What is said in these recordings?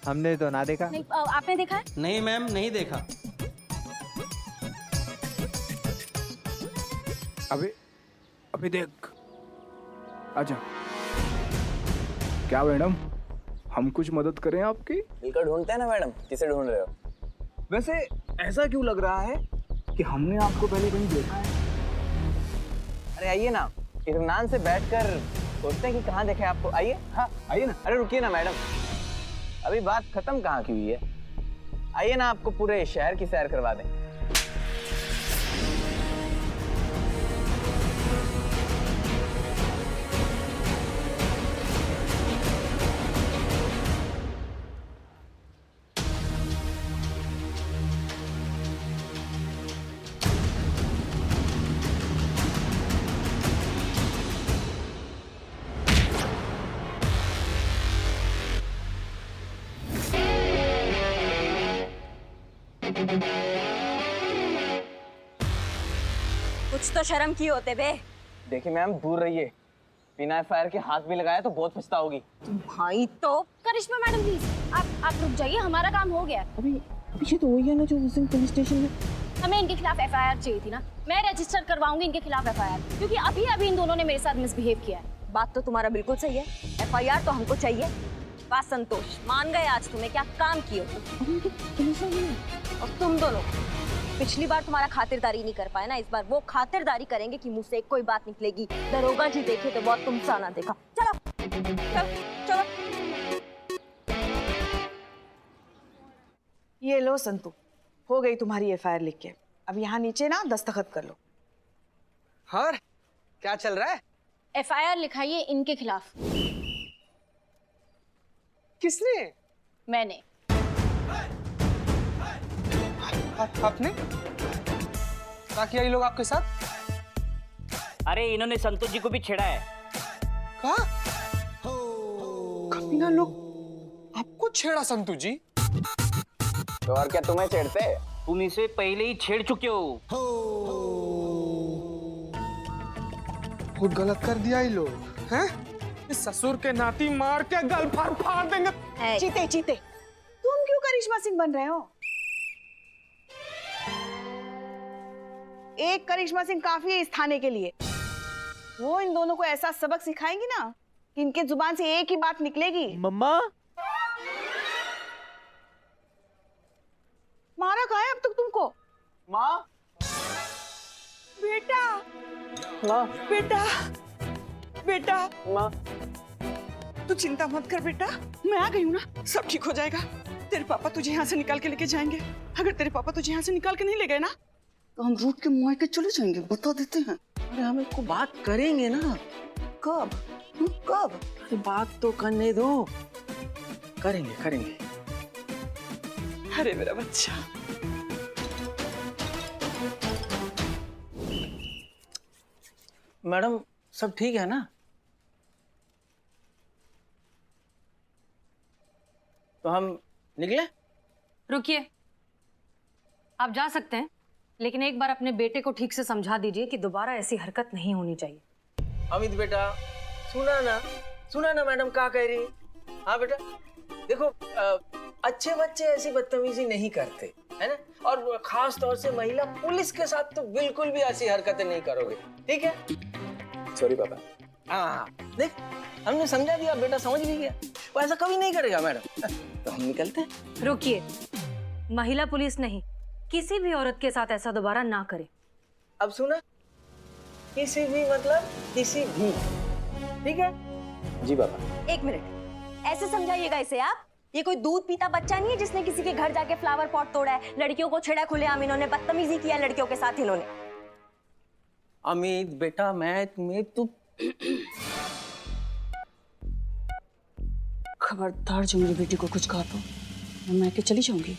हमने तो ना देखा। नहीं, आपने देखा है? नहीं मैम, नहीं देखा। अभी देख, आजा। क्या मैडम, हम कुछ मदद करें आपकी? मिलकर ढूंढते हैं ना मैडम, किसे ढूंढ रहे हो? वैसे ऐसा क्यों लग रहा है कि हमने आपको पहले कहीं देखा है? अरे आइए ना, इत्मीनान से बैठकर सोचते हैं कि कहाँ देखे आपको। आइए। हाँ आइए ना। अरे रुकिए ना मैडम, अभी बात खत्म कहाँ की हुई है। आइए ना, आपको पूरे शहर की सैर करवा दें। कुछ तो शर्म की होते बे। देखिए मैम, दूर रहिए। बिना एफआईआर के हाथ भी लगाया तो बहुत पछताओगी। भाई तो करिश्मा मैडम प्लीज आप रुक जाइए, हमारा काम हो गया। अभी ये तो वही है ना जो उस दिन पुलिस स्टेशन में। हमें इनके खिलाफ एफआईआर चाहिए थी ना। मैं रजिस्टर करवाऊंगी इनके खिलाफ एफआईआर, क्योंकि अभी इन दोनों ने मेरे साथ मिसबिहेव किया है। बात तो तुम्हारा बिल्कुल सही है, एफआईआर तो हमको चाहिए। बात संतोष, मान गए आज तुम्हें क्या काम किए और तुम दोनों पिछली बार तुम्हारा खातिरदारी नहीं कर पाए ना, इस बार वो खातिरदारी करेंगे कि मुंह से कोई बात निकलेगी। दरोगा जी देखे तो बहुत तुमसा ना देखा। चलो चलो चलो। ये लो संतू, हो गई तुम्हारी एफआईआर लिख के। अब यहाँ नीचे ना दस्तखत कर लो। और क्या चल रहा है? एफआईआर लिखाइए इनके खिलाफ। किसने? मैंने। आपने? क्या किया ये लोग आपके साथ? अरे इन्होंने संतोष जी को भी छेड़ा है। कहा? कमीना लोग आपको छेड़ा संतु जी? तो और क्या तुम्हें छेड़ते? तुम इसे पहले ही छेड़ चुके हो। बहुत गलत कर दिया ये लोग, हैं? इस ससुर के नाती मार के गल फाड़ देंगे। चीते चीते, तुम क्यों करिश्मा सिंह बन रहे हो? एक करिश्मा सिंह काफी है इस थाने के लिए। वो इन दोनों को ऐसा सबक सिखाएंगी ना कि इनके जुबान से एक ही बात निकलेगी। मम्मा, मारा कहाँ है अब तक तुमको? माँ, बेटा माँ, बेटा बेटा, माँ। तू चिंता मत कर बेटा, मैं आ गई हूँ ना, सब ठीक हो जाएगा। तेरे पापा तुझे यहाँ से निकाल के लेके जाएंगे। अगर तेरे पापा तुझे यहाँ से निकाल के नहीं ले गए ना तो हम रूट के मुँह के चले जाएंगे, बता देते हैं। अरे हम इसको बात करेंगे ना। कब? कब? अरे बात तो करने दो, करेंगे करेंगे। अरे मेरा बच्चा। मैडम सब ठीक है ना? तो हम निकले? रुकिए, आप जा सकते हैं, लेकिन एक बार अपने बेटे को ठीक से समझा दीजिए कि दोबारा ऐसी हरकत नहीं होनी चाहिए। अमित बेटा, सुना ना मैडम क्या कह रही? हाँ बेटा, देखो अच्छे बच्चे ऐसी बदतमीजी नहीं करते, है ना? और खास तौर से महिला पुलिस के साथ तो बिल्कुल भी ऐसी हरकतें नहीं करोगे, ठीक है? सॉरी पापा। हाँ देख, हमने समझा दिया, बेटा समझ भी गया। वो ऐसा कभी नहीं करेगा मैडम। तो हम निकलते हैं। रुकिए, महिला पुलिस नहीं, किसी भी औरत के साथ ऐसा दोबारा ना करे। अब सुना, किसी भी मतलब किसी भी, ठीक है? जी पापा। एक मिनट, ऐसे समझाइएगा इसे आप। ये कोई दूध पीता बच्चा नहीं है जिसने किसी के घर जाके फ्लावर पॉट तोड़ा है। लड़कियों को छेड़ा खुलेआम इन्होंने, बदतमीजी किया लड़कियों के साथ इन्होंने। अमित बेटा, मैं तुम्हें तू खबरदार जो मेरी बेटी को कुछ कहा तो मैं मैके चली जाऊंगी।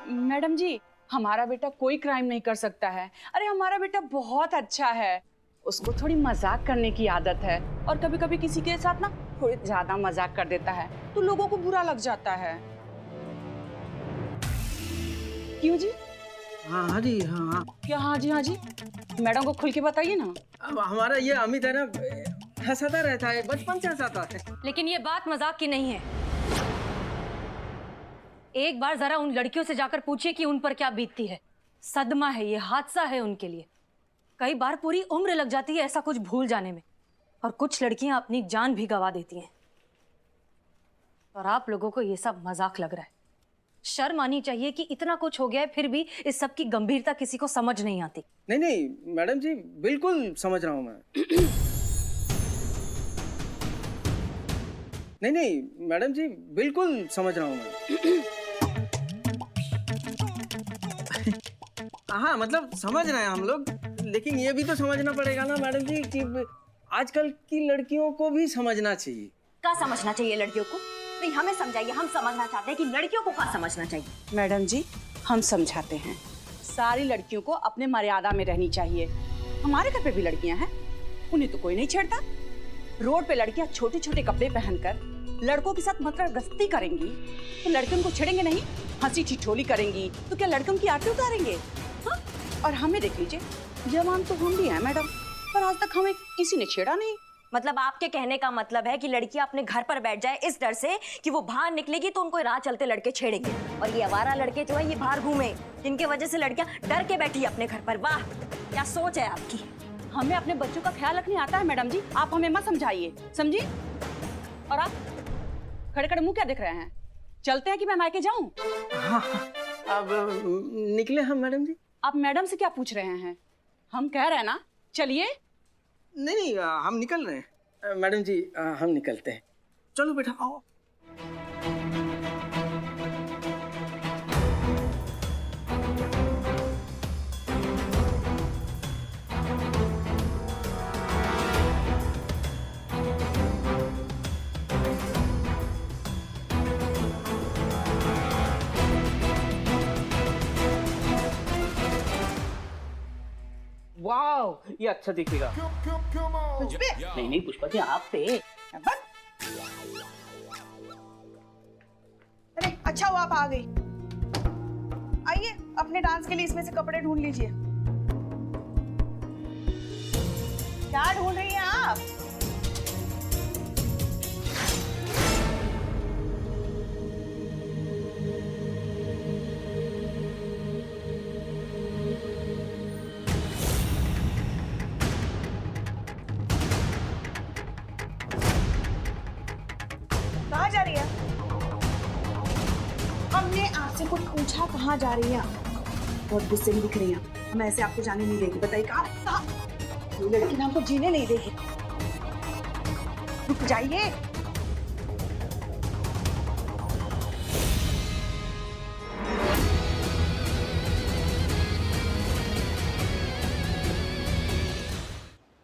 मैडम जी, हमारा बेटा कोई क्राइम नहीं कर सकता है। अरे हमारा बेटा बहुत अच्छा है, उसको थोड़ी मजाक करने की आदत है और कभी कभी किसी के साथ ना थोड़ी ज्यादा मजाक कर देता है तो लोगों को बुरा लग जाता है। क्यों जी? हाँ जी, हाँ। क्या हाँ जी? हाँ जी, मैडम को खुल के बताइए ना। अब हमारा ये अमित है ना, हंसाता रहता है, बचपन से हंसाता है। लेकिन ये बात मजाक की नहीं है। एक बार जरा उन लड़कियों से जाकर पूछिए कि उन पर क्या बीतती है। सदमा है, ये हादसा है उनके लिए। कई बार पूरी उम्र लग जाती है ऐसा कुछ भूल जाने में, और कुछ लड़कियां अपनी जान भी गंवा देती हैं। और आप लोगों को ये सब मजाक लग रहा है। शर्म आनी चाहिए कि इतना कुछ हो गया है, फिर भी इस सब की गंभीरता किसी को समझ नहीं आती। नहीं नहीं मैडम जी, बिल्कुल समझ रहा हूँ मैं। नहीं नहीं मैडम जी, बिल्कुल समझ रहा हूँ मैं। हाँ मतलब समझ रहे हैं हम लोग, लेकिन ये भी तो समझना पड़ेगा ना मैडम जी कि आजकल की लड़कियों को भी समझना चाहिए। क्या समझना चाहिए लड़कियों को? नहीं, हमें समझाइए, हम समझना चाहते हैं कि लड़कियों को क्या समझना चाहिए। मैडम जी, हम समझाते हैं। सारी लड़कियों को अपने मर्यादा में रहनी चाहिए। हमारे घर पे भी लड़कियां हैं, उन्हें तो कोई नहीं छेड़ता। रोड पे लड़कियां छोटे छोटे कपड़े पहनकर लड़कों के साथ मतलब गस्ती करेंगी तो लड़के उनको छेड़ेंगे नहीं? हंसी ठिठोली करेंगी तो क्या लड़के उनकी आरती उतारेंगे? हाँ? और हमें देख लीजिए, जवान तो हम भी हैं मैडम, पर आज तक हमें किसी ने छेड़ा नहीं। मतलब आपके कहने का मतलब है कि लड़कियां अपने घर पर बैठ जाए इस डर से कि वो बाहर निकलेगी तो उनको राह चलते लड़के छेड़ेंगे, और ये आवारा लड़के जो है ये बाहर घूमे, जिनके वजह से लड़कियां डर के बैठी है अपने घर पर। वाह, क्या सोच है आपकी। हमें अपने बच्चों का ख्याल रखने आता है मैडम जी, आप हमें मत समझाइए, समझी? और आप खड़े खड़े मुंह क्या देख रहे हैं? चलते हैं कि मैं मायके जाऊं? हाँ, अब निकले हम मैडम जी। आप मैडम से क्या पूछ रहे हैं? हम कह रहे हैं ना चलिए। नहीं नहीं हम निकल रहे हैं मैडम जी, हम निकलते हैं। चलो बेटा आओ। वाह, ये अच्छा दिखेगा। नहीं नहीं पुष्पा जी, आप पे। अरे अच्छा हुआ आप आ गई। आइए अपने डांस के लिए इसमें से कपड़े ढूंढ लीजिए। क्या ढूंढ रही हैं आप? कहाँ जा रही है? हमने आपसे कुछ पूछा कहाँ जा रही हैं? बहुत गुस्से में दिख रही हैं। हम ऐसे आपको जाने नहीं देंगे। बताइए कहाँ? ये लड़की ना हमको जीने नहीं देगी। रुक जाइए।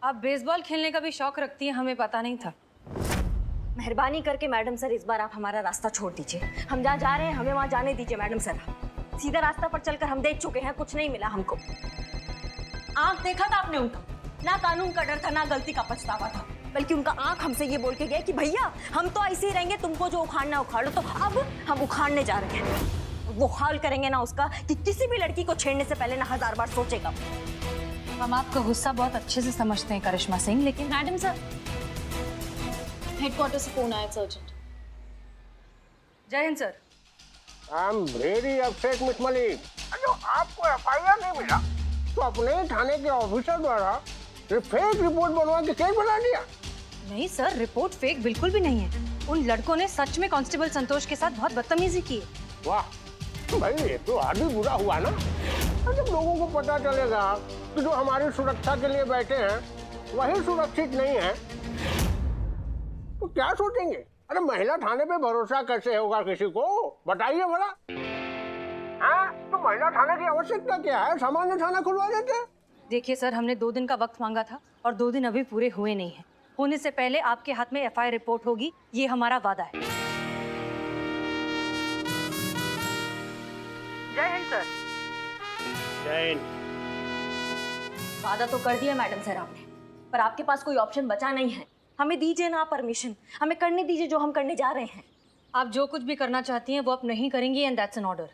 आप बेसबॉल खेलने का भी शौक रखती हैं, हमें पता नहीं था। मेहरबानी करके मैडम सर, इस बार आप हमारा रास्ता छोड़ दीजिए। हम जहाँ जा रहे हैं हमें वहाँ जाने दीजिए मैडम सर। सीधा रास्ता पर चलकर हम देख चुके हैं, कुछ नहीं मिला हमको। आंख देखा था आपने उनका? ना कानून का डर था, ना गलती का पछतावा था, बल्कि उनका आंख हमसे ये बोल के गया कि भैया हम तो ऐसे ही रहेंगे, तुमको जो उखाड़ना उखाड़ लो। तो अब हम उखाड़ने जा रहे हैं। वो हाल करेंगे ना उसका कि किसी भी लड़की को छेड़ने से पहले ना 1000 बार सोचेगा। हम आपका गुस्सा बहुत अच्छे से समझते हैं करिश्मा सिंह, लेकिन मैडम सर, हेडक्वार्टर से फोन आया, अर्जेंट। जय Hind sir. I am very upset miss Malik. जो आपको एफआईआर नहीं मिला तो अपने ही थाने के ऑफिसर द्वारा फेक रिपोर्ट बनवा के केस बना दिया। नहीं सर, रिपोर्ट फेक बिल्कुल भी नहीं है। उन लड़कों ने सच में कांस्टेबल संतोष के साथ बहुत बदतमीजी की। वाह भाई, ये तो आदि बुरा हुआ ना। जब लोगों को पता चलेगा कि जो हमारी सुरक्षा के लिए बैठे हैं वही सुरक्षित नहीं है तो क्या सोचेंगे? अरे महिला थाने पे भरोसा कैसे होगा किसी को? बताइए भला। हाँ, तो महिला थाने की आवश्यकता क्या है? सामान्य थाना खुलवा देते। देखिए सर, हमने 2 दिन का वक्त मांगा था और 2 दिन अभी पूरे हुए नहीं हैं। होने से पहले आपके हाथ में एफआईआर रिपोर्ट होगी, ये हमारा वादा है। जय हिंद सर। जय हिंद। वादा तो कर दिया मैडम सर आपने, पर आपके पास कोई ऑप्शन बचा नहीं है। हमें दीजिए ना परमिशन, हमें करने दीजिए जो हम करने जा रहे हैं। आप जो कुछ भी करना चाहती हैं वो आप नहीं करेंगी, एंड दैट्स एन ऑर्डर।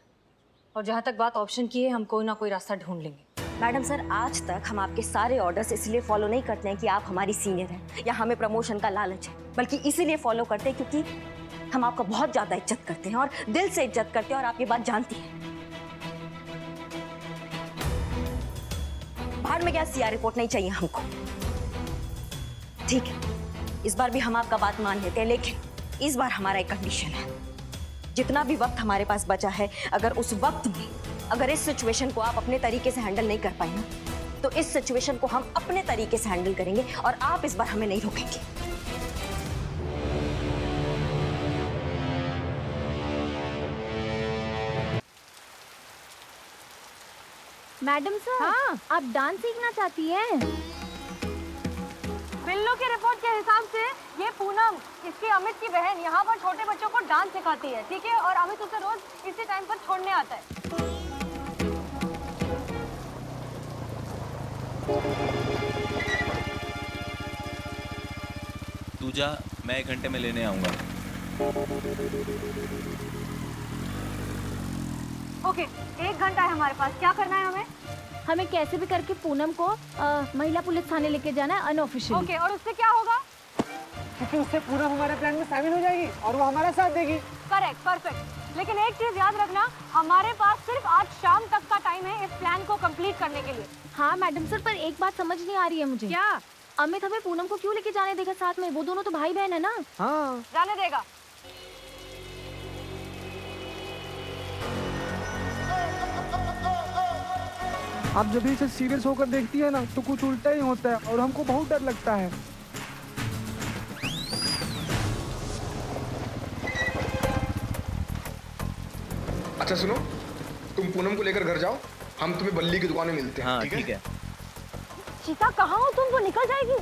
और जहाँ तक बात ऑप्शन की है, हम कोई ना कोई रास्ता ढूंढ लेंगे। मैडम सर, आज तक हम आपके सारे ऑर्डर्स इसलिए फॉलो नहीं करते हैं कि आप हमारी सीनियर हैं या हमें प्रमोशन का लालच है, बल्कि इसीलिए फॉलो करते हैं क्योंकि हम आपका बहुत ज्यादा इज्जत करते हैं और दिल से इज्जत करते हैं, और आप ये बात जानती हैं। बाहर में क्या सीआर रिपोर्ट नहीं चाहिए हमको। ठीक है, इस बार भी हम आपका बात मान लेते हैं, लेकिन इस बार हमारा एक कंडीशन है। जितना भी वक्त हमारे पास बचा है, अगर उस वक्त में अगर इस सिचुएशन को आप अपने तरीके से हैंडल नहीं कर पाए ना, तो इस सिचुएशन को हम अपने तरीके से हैंडल करेंगे और आप इस बार हमें नहीं रोकेंगे। मैडम सर, हाँ, आप डांस सीखना चाहती हैं? बिल्लो की रिपोर्ट के हिसाब से ये पूनम, इसकी अमित की बहन, यहाँ पर छोटे बच्चों को डांस सिखाती है, ठीक है? और अमित उसे रोज इसी टाइम पर छोड़ने आता है। तू जा, मैं 1 घंटे में लेने आऊंगा। ओके, 1 घंटा है हमारे पास। क्या करना है हमें? हमें कैसे भी करके पूनम को महिला पुलिस थाने लेके जाना है अनऑफिशियली। ओके, और उससे क्या होगा? क्योंकि उससे पूनम हमारे प्लान में शामिल हो जाएगी और वो हमारा साथ देगी। Correct, perfect. लेकिन एक चीज याद रखना, हमारे पास सिर्फ आज शाम तक का टाइम है इस प्लान को कंप्लीट करने के लिए। हाँ मैडम सर, पर एक बात समझ नहीं आ रही है मुझे। क्या? अमित हमें पूनम को क्यों लेके जाने देगा साथ में? वो दोनों तो भाई बहन है ना। हाँ, जाने देगा। आप जब भी इसे सीरियस होकर देखती है ना, तो कुछ उल्टा ही होता है और हमको बहुत डर लगता है। अच्छा सुनो, तुम पूनम को लेकर घर जाओ, हम तुम्हें बल्ली की दुकान में मिलते हैं। हाँ ठीक है। चीता कहाँ हो तुम? वो निकल जाएगी।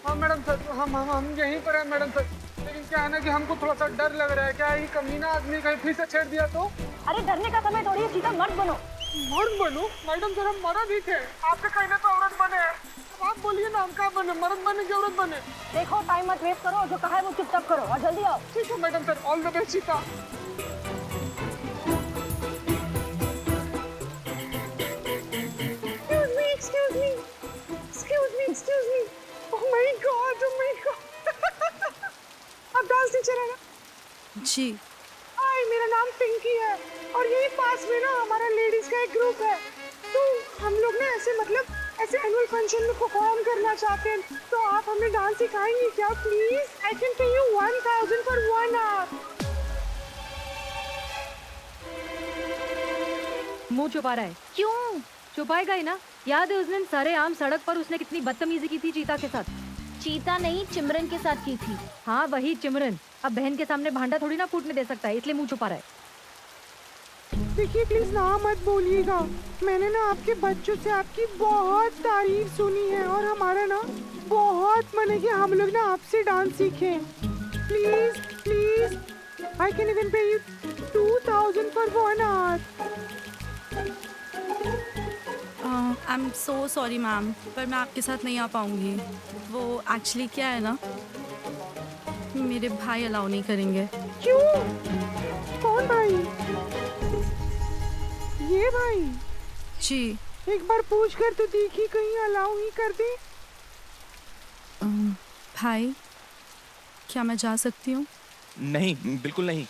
हाँ मैडम सर, हम यहीं पर हैं मैडम सर, लेकिन क्या है ना कि हमको थोड़ा सा डर लग रहा है। क्या ये कमीना आदमी कहीं फिर से छेड़ दिया तो? अरे डरने का समय थोड़ी है, चीता मर्द बनो। मर्द बनूं? मैडम सर, हम मर्द ही थे, आपके कहने तो औरत बने हैं। अब आप बोलिए ना, हम क्या बने, मर्द बने की औरत बने? देखो, टाइम मत वेस्ट करो, जो कहा है वो चुपचाप करो और जल्दी आओ। ठीक है madam sir, all the best चीता। Excuse me. Oh my God. आप डांस टीचर है ना? जी। हाय, मेरा नाम पिंकी है और यही पास में ना हमारा लेडीज का एक ग्रुप है। तो हम लोग ना ऐसे एनुअल फंक्शन में परफॉर्म करना चाहते हैं, तो आप हमें डांस सिखाएंगे क्या please? I can pay you 1000 for 1 hour। मुंह छुपा रहा है। क्यों? छुपाएगा ही ना। याद है उस दिन सारे आम सड़क पर उसने कितनी बदतमीजी की थी चीता के साथ? चीता नहीं, चिमरन के साथ की थी। हाँ वही चिमरन। अब बहन के सामने भांडा थोड़ी ना फूटने दे सकता है, इसलिए मुंह छुपा रहा है। देखिए प्लीज ना मत बोलिएगा, मैंने ना आपके बच्चों से आपकी बहुत तारीफ सुनी है और हमारा ना बहुत मन है कि हम लोग ना आपसे डांस सीखें। प्लीज आई कैन इवन पे you 2000 for 1 hour। I am so sorry ma'am, पर मैं आपके साथ नहीं आ पाऊंगी। वो एक्चुअली क्या है ना, मेरे भाई अलाउ नहीं करेंगे। क्यों? कौन भाई? ये भाई? जी। एक बार पूछ कर तो देखी, कहीं अलाउ ही कर दे। भाई, क्या मैं जा सकती हूँ? नहीं, बिल्कुल नहीं।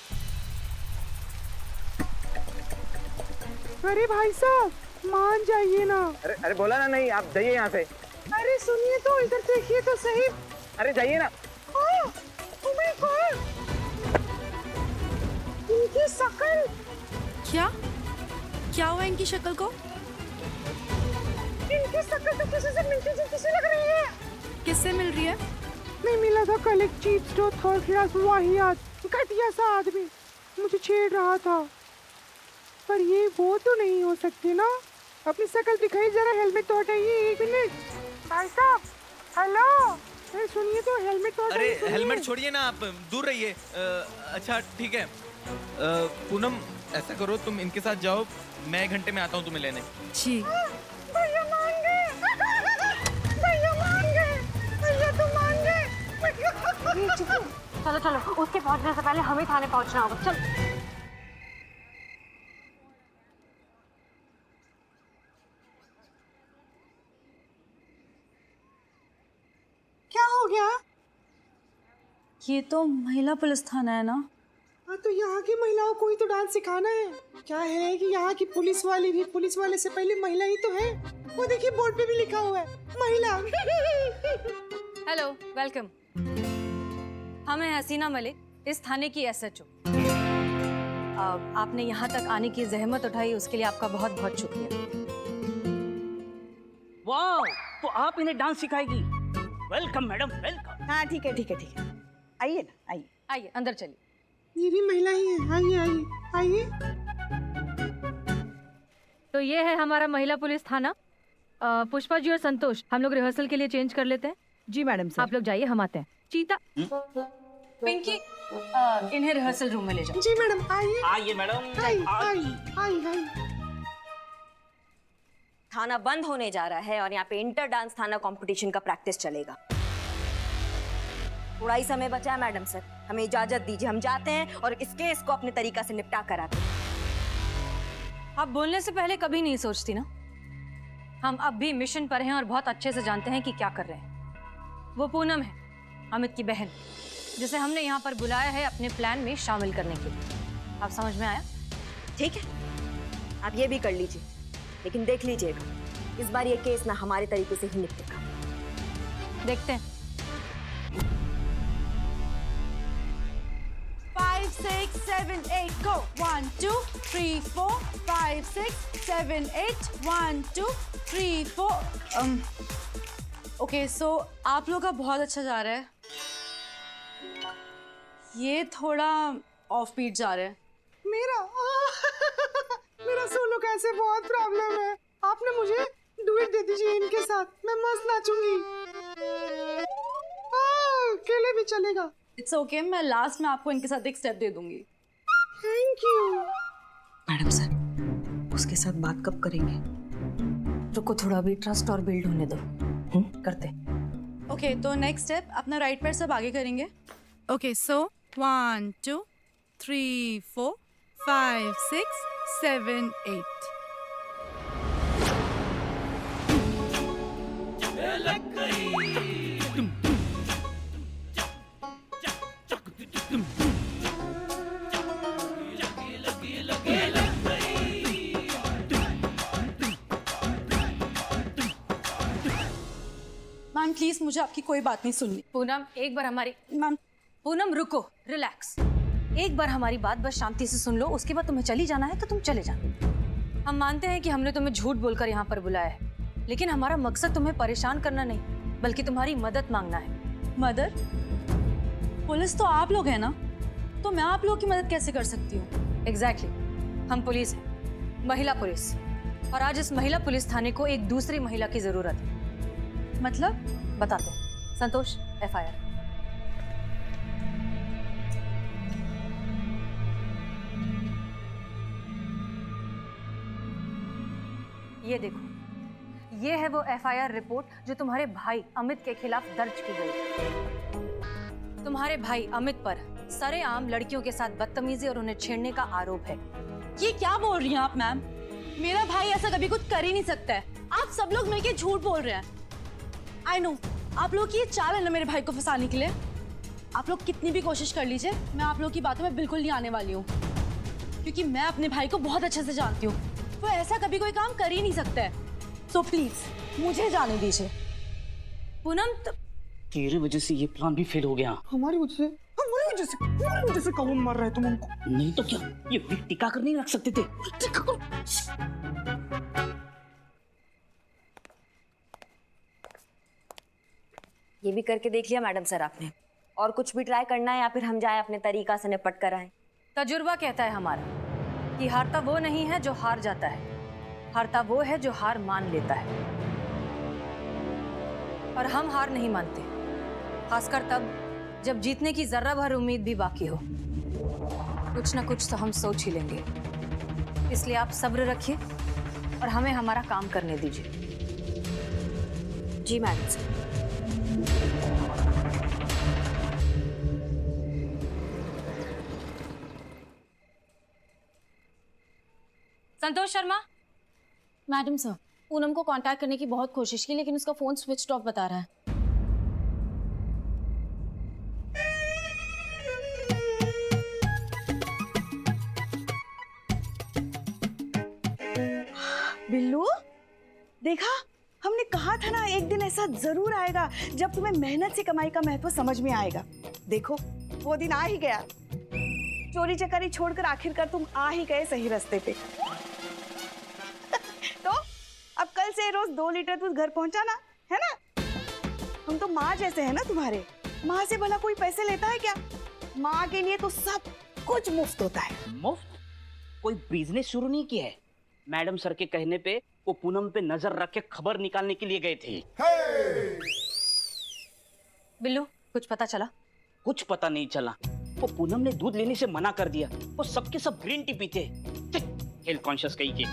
अरे भाई साहब, मान जाइए ना। अरे बोला ना नहीं, आप जाइए यहाँ से। अरे सुनिए तो, इधर देखिए तो सही। अरे जाइए ना। Oh my God! इनकी शक्ल। क्या हुआ इनकी शक्ल को? इनकी शक्ल तो किसी से मिलती जुलती सी लग रही है। किससे मिल रही है? मैं मिला था कल एक चीप स्टोर थर्ड क्लास वाहियात घटिया सा आदमी, मुझे छेड़ रहा था। पर ये वो तो नहीं हो सकती ना। अपनी शक्ल दिखाई जरा, हेलमेट तो हटाइए। 1 मिनट भाई साहब। हेलो, अरे सुनिए तो, हेलमेट तो अरे हेलमेट छोड़िए ना, आप दूर रहिए। अच्छा ठीक है। पूनम ऐसा करो, तुम इनके साथ जाओ, मैं 1 घंटे में आता हूँ तुम्हें लेने। जी। भैया मान गए, भैया तो मान गए। चलो, उसके पहुंचने से पहले हमें थाने पहुंचना होगा। चल। ये तो महिला पुलिस थाना है ना? हाँ, तो यहाँ की महिलाओं को ही तो डांस सिखाना है। क्या है कि यहाँ की पुलिस वाली भी पुलिस वाले से पहले महिला ही तो है। वो देखिए बोर्ड पे भी लिखा हुआ है महिला। Hello, welcome. हम हैं हसीना मलिक, इस थाने की SHO। आपने यहाँ तक आने की जहमत उठाई, उसके लिए आपका बहुत बहुत शुक्रिया। वाह, तो आप इन्हें डांस सिखाएगी? Welcome madam, welcome. हाँ ठीक है ठीक है ठीक है, आइए ना आइए। आइए अंदर चलिए। ये भी महिला ही है, आइए आइए आइए। तो ये है हमारा महिला पुलिस थाना। पुष्पा जी और संतोष, हम लोग रिहर्सल के लिए चेंज कर लेते हैं। जी मैडम साहब। आप लोग जाइए, हम आते हैं। चीता, पिंकी, इन्हें रिहर्सल रूम में ले जाओ। जी मैडम, आइए आइए मैडम, आइए आइए आइए। थाना बंद होने जा रहा है और यहाँ पे इंटर डांस थाना कंपटीशन का प्रैक्टिस चलेगा। थोड़ा ही समय बचा है मैडम सर, हमें इजाजत दीजिए, हम जाते हैं और इस केस को अपने तरीका से निपटा कर आते हैं। आप बोलने से पहले कभी नहीं सोचती ना? हम अब भी मिशन पर हैं और बहुत अच्छे से जानते हैं कि क्या कर रहे हैं। वो पूनम है, अमित की बहन, जिसे हमने यहाँ पर बुलाया है अपने प्लान में शामिल करने के लिए। आप समझ में आया? ठीक है, आप ये भी कर लीजिए, लेकिन देख लीजिएगा इस बार ये केस ना हमारे तरीके से ही निपटेगा। देखते हैं। 5, 6, 7, 8, go! 1, 2, 3, 4, 5, 6, 7, 8, 1, 2, 3, 4. ओके, सो आप लोग का बहुत अच्छा जा रहा है। ये थोड़ा ऑफ बीट जा रहा है। मेरा सोलो कैसे बहुत प्रॉब्लम है। आपने मुझे डुएट दे दीजिए इनके साथ, मैं मस्त नाचूंगी। अकेले भी चलेगा। इट्स ओके, मैं लास्ट में आपको इनके साथ एक स्टेप दे दूंगी। Thank you. मैडम सर, उसके साथ बात कब करेंगे? रुको थोड़ा, भी ट्रस्ट और बिल्ड होने दो। करते। ओके, तो नेक्स्ट स्टेप अपना राइट पैर सब आगे करेंगे। Okay, so 1, 2, 3, 4, 5, 6, 7, 8. मैम प्लीज, मुझे आपकी कोई बात नहीं सुननी। पूनम, एक बार हमारी मैम। पूनम रुको, रिलैक्स। एक बार हमारी बात बस शांति से सुन लो, उसके बाद तुम्हें चली जाना है तो तुम चले जाना। हम मानते हैं कि हमने तुम्हें झूठ बोलकर यहाँ पर बुलाया है, लेकिन हमारा मकसद तुम्हें परेशान करना नहीं, बल्कि तुम्हारी मदद मांगना है। मदद? पुलिस तो आप लोग हैं ना, तो मैं आप लोगों की मदद कैसे कर सकती हूँ? एग्जैक्टली, हम पुलिस हैं, महिला पुलिस। और आज इस महिला पुलिस थाने को एक दूसरी महिला की जरूरत है। मतलब? बताते हैं। संतोष, FIR। ये देखो, ये है वो FIR रिपोर्ट जो तुम्हारे भाई अमित के खिलाफ दर्ज की गई। तुम्हारे भाई अमित पर सरेआम लड़कियों के साथ बदतमीजी और उन्हें छेड़ने का आरोप है। ये क्या बोल रही हैं आप मैम? मेरा भाई ऐसा कभी कुछ कर ही नहीं सकता है। आप सब लोग मिलकर झूठ बोल रहे हैं। आई नो, आप लोग की ये चाल है ना मेरे भाई को फंसाने के लिए। आप लोग कितनी भी कोशिश कर लीजिए, मैं आप लोग की बातों में बिल्कुल नहीं आने वाली हूँ, क्योंकि मैं अपने भाई को बहुत अच्छे से जानती हूँ। वो ऐसा कभी कोई काम कर ही नहीं सकता है। सो प्लीज मुझे जाने दीजिए। पूनम, तेरी वजह से ये प्लान भी फेल हो गया। हमारी वजह से कौन मर रहा है? तुम हमको नहीं तो क्या, ये विक टिका कर नहीं रख सकते थे? ये भी करके देख लिया मैडम सर आपने? और कुछ भी ट्राई करना है या फिर हम जाए अपने तरीका से निपट कर आए? तजुर्बा कहता है हमारा कि हारता वो नहीं है जो हार जाता है, हारता वो है जो हार मान लेता है। और हम हार नहीं मानते, खासकर तब जब जीतने की जर्रा भर उम्मीद भी बाकी हो। कुछ ना कुछ तो हम सोच ही लेंगे, इसलिए आप सब्र रखिए और हमें हमारा काम करने दीजिए। जी madam sir. Santosh Sharma. Madam sir, Poonam को कांटेक्ट करने की बहुत कोशिश की, लेकिन उसका फोन स्विच ऑफ बता रहा है। बिल्लू, देखा, हमने कहा था ना एक दिन ऐसा जरूर आएगा जब तुम्हें मेहनत से कमाई का महत्व समझ में आएगा। देखो वो दिन आ ही गया। चोरी चकारी छोड़कर आखिरकार तुम आ ही गए सही रास्ते पे। तो अब कल से रोज 2 लीटर दूध घर पहुंचाना है ना। हम तो माँ जैसे है ना तुम्हारे। माँ से भला कोई पैसे लेता है क्या? माँ के लिए तो सब कुछ मुफ्त होता है। मुफ्त? कोई बिजनेस शुरू नहीं किया है? मैडम सर के कहने पे वो पूनम पे नजर रख के खबर निकालने के लिए गए थे। बिल्लू, कुछ पता चला? कुछ पता नहीं चला। वो पूनम ने दूध लेने से मना कर दिया। वो सबके सब ग्रीन टी पीते। हेल्थ कॉन्शियस कही के।